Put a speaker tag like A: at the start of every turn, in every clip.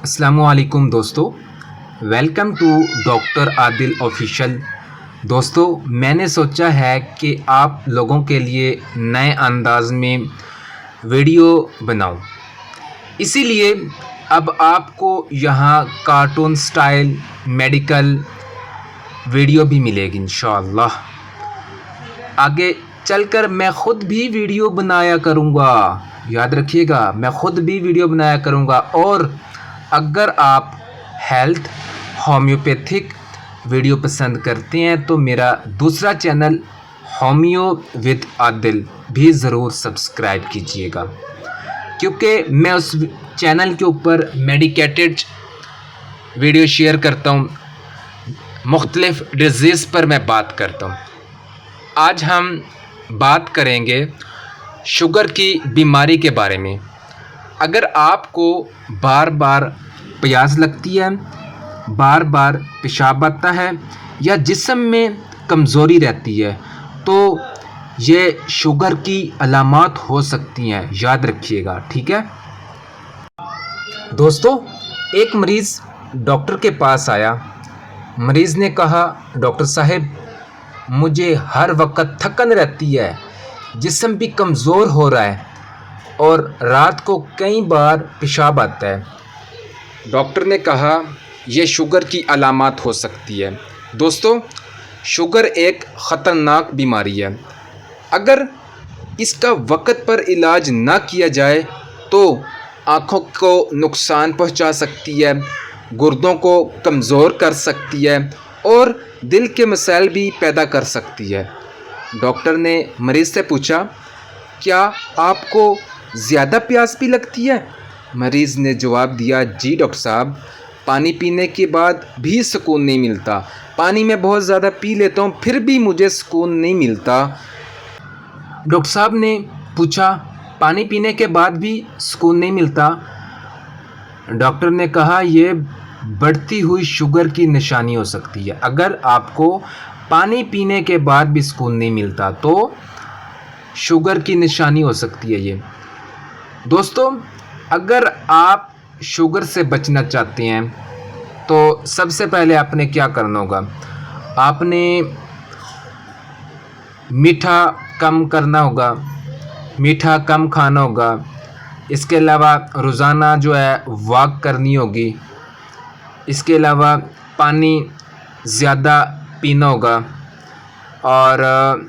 A: अस्सलामुअलैकुम दोस्तों, welcome to doctor Adil official. दोस्तों, मैंने सोचा है कि आप लोगों के लिए नए अंदाज में वीडियो बनाऊं, इसीलिए अब आपको यहाँ कार्टून स्टाइल मेडिकल वीडियो भी मिलेगी इंशाअल्लाह। आगे चलकर मैं ख़ुद भी वीडियो बनाया करूँगा, याद रखिएगा, मैं ख़ुद भी वीडियो बनाया करूँगा। और अगर आप हेल्थ होम्योपैथिक वीडियो पसंद करते हैं तो मेरा दूसरा चैनल होमियो विद आदिल भी ज़रूर सब्सक्राइब कीजिएगा, क्योंकि मैं उस चैनल के ऊपर मेडिकेटेड वीडियो शेयर करता हूँ, मुख्तलिफ़ डिज़ीज़ पर मैं बात करता हूँ। आज हम बात करेंगे शुगर की बीमारी के बारे में। अगर आपको बार बार प्यास लगती है, बार बार पेशाब आता है या जिस्म में कमज़ोरी रहती है, तो ये शुगर की अलामात हो सकती हैं, याद रखिएगा, ठीक है दोस्तों। एक मरीज़ डॉक्टर के पास आया। मरीज़ ने कहा, डॉक्टर साहब, मुझे हर वक्त थकन रहती है, जिस्म भी कमज़ोर हो रहा है और रात को कई बार पेशाब आता है। डॉक्टर ने कहा, यह शुगर की अलामात हो सकती है। दोस्तों, शुगर एक ख़तरनाक बीमारी है। अगर इसका वक्त पर इलाज ना किया जाए तो आँखों को नुकसान पहुंचा सकती है, गुर्दों को कमज़ोर कर सकती है और दिल के मसाइल भी पैदा कर सकती है। डॉक्टर ने मरीज़ से पूछा, क्या आपको ज़्यादा प्यास भी लगती है? मरीज़ ने जवाब दिया, जी डॉक्टर साहब, पानी पीने के बाद भी सुकून नहीं मिलता। पानी मैं बहुत ज़्यादा पी लेता हूँ, फिर भी मुझे सुकून नहीं मिलता। डॉक्टर साहब ने पूछा, पानी पीने के बाद भी सुकून नहीं मिलता? डॉक्टर ने कहा, ये बढ़ती हुई शुगर की निशानी हो सकती है। अगर आपको पानी पीने के बाद भी सुकून नहीं मिलता तो शुगर की निशानी हो सकती है ये। दोस्तों, अगर आप शुगर से बचना चाहते हैं तो सबसे पहले आपने क्या करना होगा? आपने मीठा कम करना होगा, मीठा कम खाना होगा। इसके अलावा रोज़ाना जो है वॉक करनी होगी। इसके अलावा पानी ज़्यादा पीना होगा और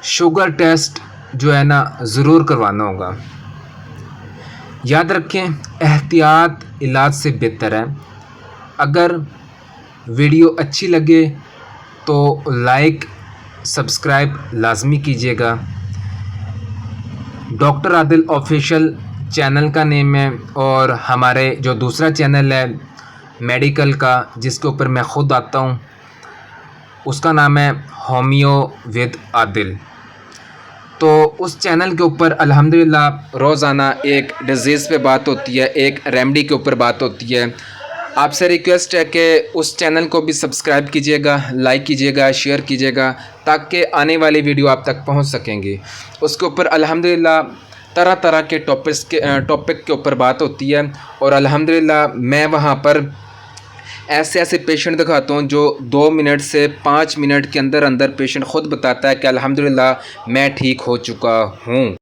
A: शुगर टेस्ट जो है ना ज़रूर करवाना होगा। याद रखें, एहतियात इलाज से बेहतर है। अगर वीडियो अच्छी लगे तो लाइक सब्सक्राइब लाजमी कीजिएगा। डॉक्टर आदिल ऑफिशियल चैनल का नेम है और हमारे जो दूसरा चैनल है मेडिकल का, जिसके ऊपर मैं ख़ुद आता हूँ, उसका नाम है होमियो विद आदिल। तो उस चैनल के ऊपर अल्हम्दुलिल्लाह रोज़ाना एक डिज़ीज़ पे बात होती है, एक रेमेडी के ऊपर बात होती है। आपसे रिक्वेस्ट है कि उस चैनल को भी सब्सक्राइब कीजिएगा, लाइक कीजिएगा, शेयर कीजिएगा, ताकि आने वाली वीडियो आप तक पहुंच सकेंगी। उसके ऊपर अल्हम्दुलिल्लाह तरह तरह के टॉपिक के ऊपर बात होती है और अल्हम्दुलिल्लाह मैं वहां पर ऐसे ऐसे पेशेंट दिखाता हूँ जो 2 मिनट से 5 मिनट के अंदर अंदर पेशेंट ख़ुद बताता है कि अल्हम्दुलिल्लाह मैं ठीक हो चुका हूँ।